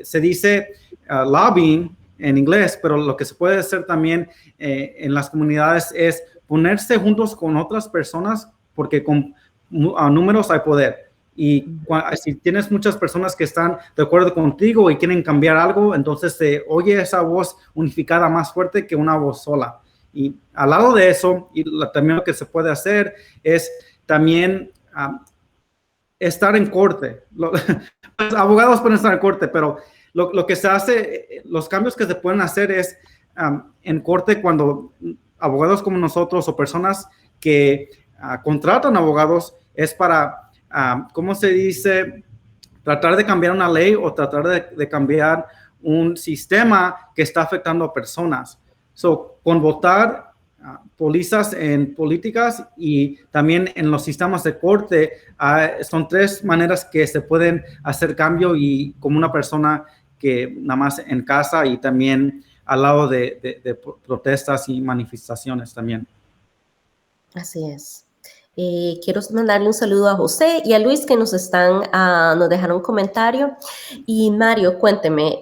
Se dice lobbying en inglés, pero lo que se puede hacer también en las comunidades es ponerse juntos con otras personas, porque con números hay poder. Y si tienes muchas personas que están de acuerdo contigo y quieren cambiar algo, entonces se oye esa voz unificada más fuerte que una voz sola. Y al lado de eso, y también lo que se puede hacer es también estar en corte. Los abogados pueden estar en corte, pero lo que se hace, los cambios que se pueden hacer es en corte, cuando abogados como nosotros o personas que contratan abogados, es para ¿cómo se dice? Tratar de cambiar una ley o tratar de cambiar un sistema que está afectando a personas. Con votar, pólizas en políticas y también en los sistemas de corte, son 3 maneras que se pueden hacer cambio, y como una persona que nada más en casa y también al lado de protestas y manifestaciones también. Así es. Quiero mandarle un saludo a José y a Luis, que nos dejaron un comentario. Y Mario, cuénteme,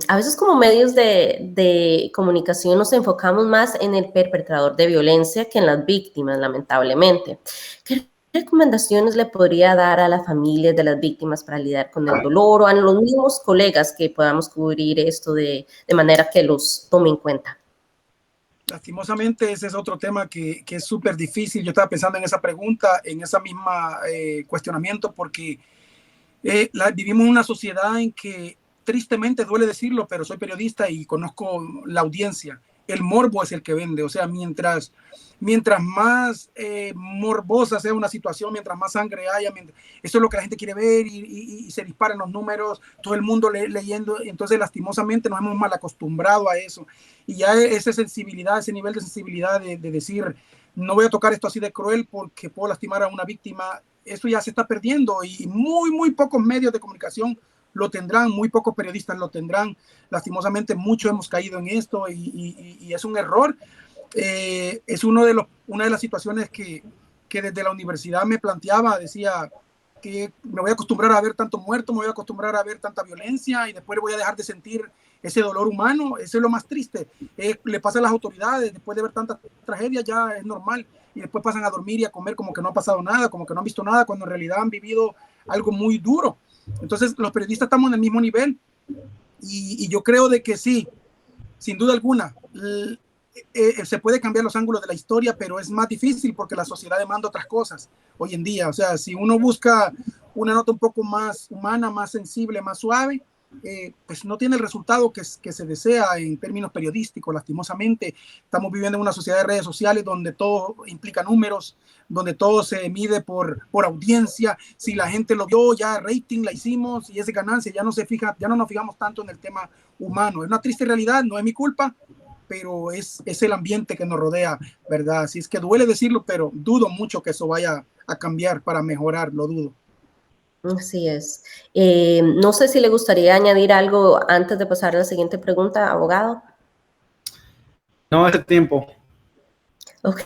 a veces como medios de comunicación nos enfocamos más en el perpetrador de violencia que en las víctimas, lamentablemente. ¿Qué recomendaciones le podría dar a las familias de las víctimas para lidiar con el dolor, o a los mismos colegas que podamos cubrir esto de manera que los tome en cuenta? Lastimosamente, ese es otro tema que es súper difícil. Yo estaba pensando en esa pregunta, en esa misma cuestionamiento, porque vivimos en una sociedad en que, tristemente, duele decirlo, pero soy periodista y conozco la audiencia. El morbo es el que vende. O sea, mientras más morbosa sea una situación, mientras más sangre haya, eso es lo que la gente quiere ver, y se disparan los números, todo el mundo leyendo. Entonces, lastimosamente, nos hemos mal acostumbrado a eso. Y ya esa sensibilidad, ese nivel de sensibilidad de decir, no voy a tocar esto así de cruel porque puedo lastimar a una víctima, eso ya se está perdiendo, y muy pocos medios de comunicación lo tendrán, muy pocos periodistas lo tendrán. Lastimosamente, muchos hemos caído en esto, y es un error. Es una de las situaciones que desde la universidad me planteaba. Decía que me voy a acostumbrar a ver tanto muerto, me voy a acostumbrar a ver tanta violencia, y después voy a dejar de sentir ese dolor humano. Eso es lo más triste. Le pasa a las autoridades, después de ver tantas tragedias ya es normal, y después pasan a dormir y a comer como que no ha pasado nada, como que no han visto nada, cuando en realidad han vivido algo muy duro. Entonces los periodistas estamos en el mismo nivel, y yo creo de que sí, sin duda alguna, se puede cambiar los ángulos de la historia, pero es más difícil porque la sociedad demanda otras cosas hoy en día. O sea, si uno busca una nota un poco más humana, más sensible, más suave, pues no tiene el resultado que se desea en términos periodísticos. Lastimosamente, estamos viviendo en una sociedad de redes sociales donde todo implica números, donde todo se mide por audiencia. Si la gente lo vio, ya rating la hicimos y esa ganancia ya no nos fijamos tanto en el tema humano. Es una triste realidad, no es mi culpa, pero es el ambiente que nos rodea, ¿verdad? Así es que duele decirlo, pero dudo mucho que eso vaya a cambiar para mejorar, lo dudo. Así es. No sé si le gustaría añadir algo antes de pasar a la siguiente pregunta, abogado. No, hace tiempo. Ok,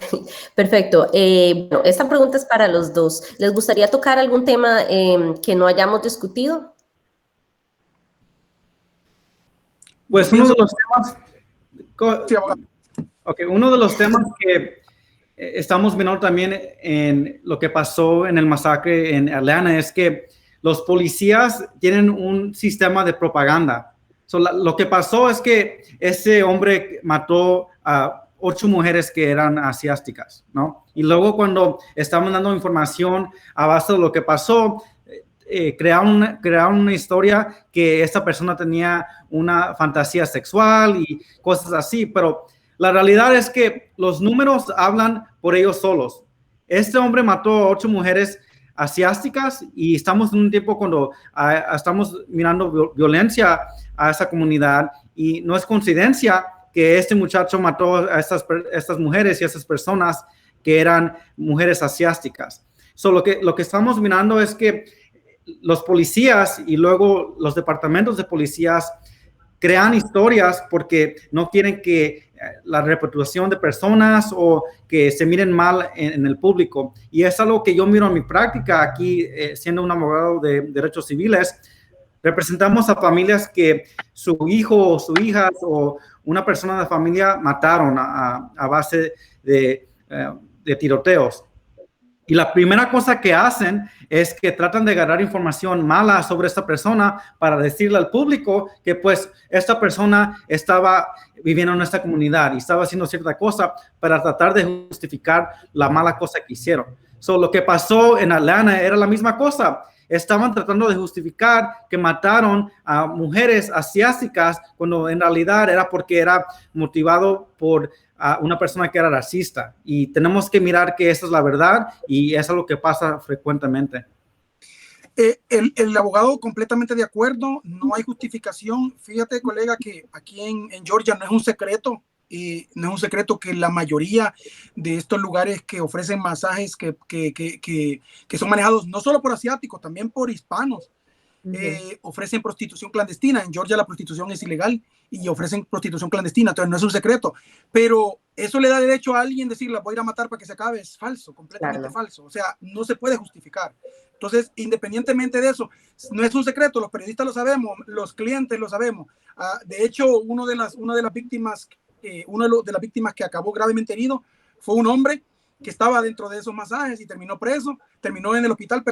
perfecto. Bueno, esta pregunta es para los dos. ¿Les gustaría tocar algún tema que no hayamos discutido? Pues uno de los temas... Sí, okay, uno de los temas que estamos viendo también en lo que pasó en el masacre en Atlanta es que los policías tienen un sistema de propaganda. Lo que pasó es que ese hombre mató a 8 mujeres que eran asiáticas, ¿no? Y luego cuando estaban dando información a base de lo que pasó, crearon una historia que esta persona tenía una fantasía sexual y cosas así, pero la realidad es que los números hablan por ellos solos. Este hombre mató a 8 mujeres asiáticas y estamos en un tiempo cuando estamos mirando violencia a esa comunidad y no es coincidencia que este muchacho mató a estas mujeres y a estas personas que eran mujeres asiáticas. Lo que estamos mirando es que los policías y luego los departamentos de policías crean historias porque no quieren que la reputación de personas o que se miren mal en el público. Y es algo que yo miro en mi práctica aquí, siendo un abogado de derechos civiles. Representamos a familias que su hijo o su hija o una persona de la familia mataron a base de tiroteos. Y la primera cosa que hacen es que tratan de agarrar información mala sobre esta persona para decirle al público que pues esta persona estaba viviendo en esta comunidad y estaba haciendo cierta cosa para tratar de justificar la mala cosa que hicieron. Lo que pasó en Atlanta era la misma cosa. Estaban tratando de justificar que mataron a mujeres asiáticas cuando en realidad era porque era motivado por una persona que era racista. Y tenemos que mirar que esa es la verdad y eso es lo que pasa frecuentemente. El abogado completamente de acuerdo, no hay justificación. Fíjate, colega, que aquí en Georgia no es un secreto. No es un secreto que la mayoría de estos lugares que ofrecen masajes que son manejados no solo por asiáticos, también por hispanos, ofrecen prostitución clandestina. En Georgia la prostitución es ilegal y ofrecen prostitución clandestina, entonces no es un secreto, pero eso le da derecho a alguien decir la voy a ir a matar para que se acabe. Es falso, completamente falso. O sea, no se puede justificar. Entonces, independientemente de eso, no es un secreto, los periodistas lo sabemos, los clientes lo sabemos. De hecho, una de las víctimas que acabó gravemente herido fue un hombre que estaba dentro de esos masajes y terminó en el hospital,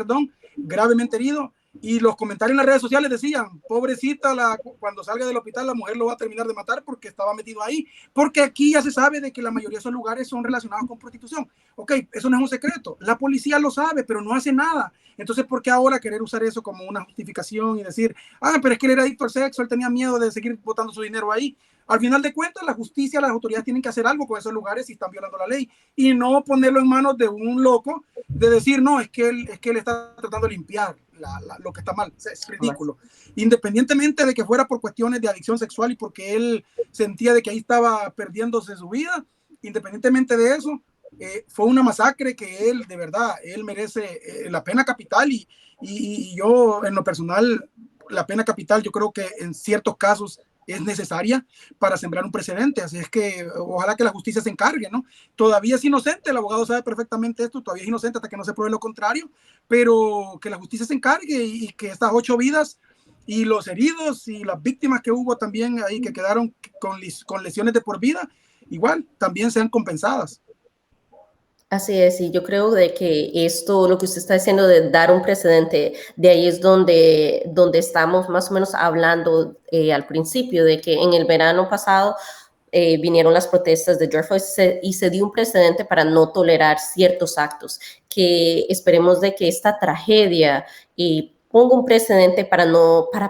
gravemente herido. Y los comentarios en las redes sociales decían, pobrecita, cuando salga del hospital la mujer lo va a terminar de matar porque estaba metido ahí, porque aquí ya se sabe de que la mayoría de esos lugares son relacionados con prostitución. Ok, eso no es un secreto, la policía lo sabe, pero no hace nada. Entonces, ¿por qué ahora querer usar eso como una justificación y decir, pero es que él era adicto al sexo, él tenía miedo de seguir botando su dinero ahí? Al final de cuentas, la justicia, las autoridades tienen que hacer algo con esos lugares si están violando la ley y no ponerlo en manos de un loco de decir, no, es que él está tratando de limpiar lo que está mal. Es ridículo. Independientemente de que fuera por cuestiones de adicción sexual y porque él sentía de que ahí estaba perdiéndose su vida, independientemente de eso, fue una masacre que él, de verdad, él merece la pena capital y yo, en lo personal, la pena capital yo creo que en ciertos casos es necesaria para sembrar un precedente. Así es que ojalá que la justicia se encargue, ¿no? Todavía es inocente, el abogado sabe perfectamente esto, todavía es inocente hasta que no se pruebe lo contrario, pero que la justicia se encargue y que estas 8 vidas y los heridos y las víctimas que hubo también ahí que quedaron con lesiones de por vida, igual también sean compensadas. Así es, y yo creo de que esto, lo que usted está diciendo de dar un precedente, de ahí es donde estamos más o menos hablando al principio, de que en el verano pasado vinieron las protestas de George Floyd y se dio un precedente para no tolerar ciertos actos, que esperemos de que esta tragedia ponga un precedente para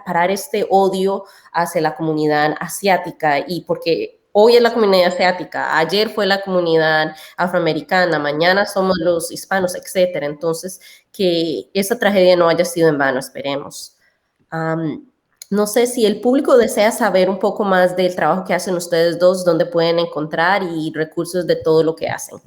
parar este odio hacia la comunidad asiática, y porque hoy es la comunidad asiática, ayer fue la comunidad afroamericana, mañana somos los hispanos, etcétera. Entonces, que esa tragedia no haya sido en vano, esperemos. No sé si el público desea saber un poco más del trabajo que hacen ustedes dos, dónde pueden encontrar y recursos de todo lo que hacen.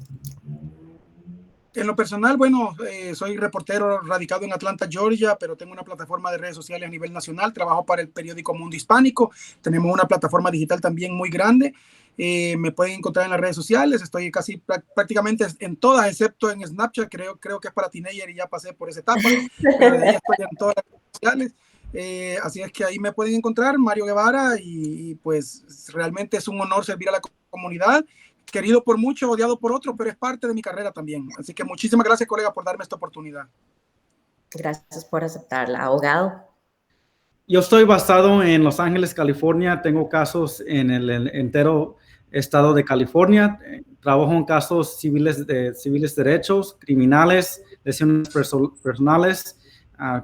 En lo personal, bueno, soy reportero radicado en Atlanta, Georgia, pero tengo una plataforma de redes sociales a nivel nacional. Trabajo para el periódico Mundo Hispánico. Tenemos una plataforma digital también muy grande. Me pueden encontrar en las redes sociales. Estoy casi prácticamente en todas, excepto en Snapchat. Creo que es para teenager y ya pasé por esa etapa. Pero de ahí estoy en todas las redes sociales. Así es que ahí me pueden encontrar, Mario Guevara, y pues realmente es un honor servir a la comunidad. Querido por muchos, odiado por otros, pero es parte de mi carrera también. Así que muchísimas gracias, colega, por darme esta oportunidad. Gracias por aceptarla. Abogado. Yo estoy basado en Los Ángeles, California. Tengo casos en el entero estado de California. Trabajo en casos civiles derechos, criminales, lesiones personales,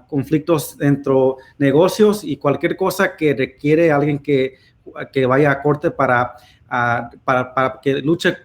conflictos dentro de negocios y cualquier cosa que requiere a alguien que vaya a corte para que luche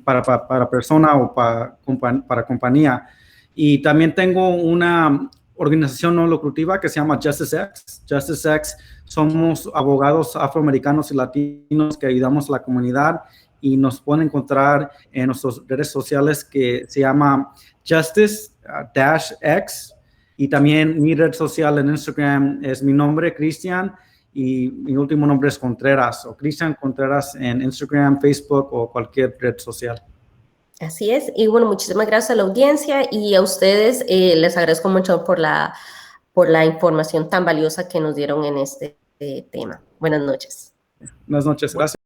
para persona o para compañía. Y también tengo una organización no lucrativa que se llama JusticeX. JusticeX somos abogados afroamericanos y latinos que ayudamos a la comunidad, y nos pueden encontrar en nuestras redes sociales que se llama Justice-X, y también mi red social en Instagram es mi nombre, Cristian, y mi último nombre es Contreras, o Cristian Contreras en Instagram, Facebook o cualquier red social. Así es. Y bueno, muchísimas gracias a la audiencia y a ustedes. Les agradezco mucho por la información tan valiosa que nos dieron en este tema. Buenas noches. Buenas noches, gracias.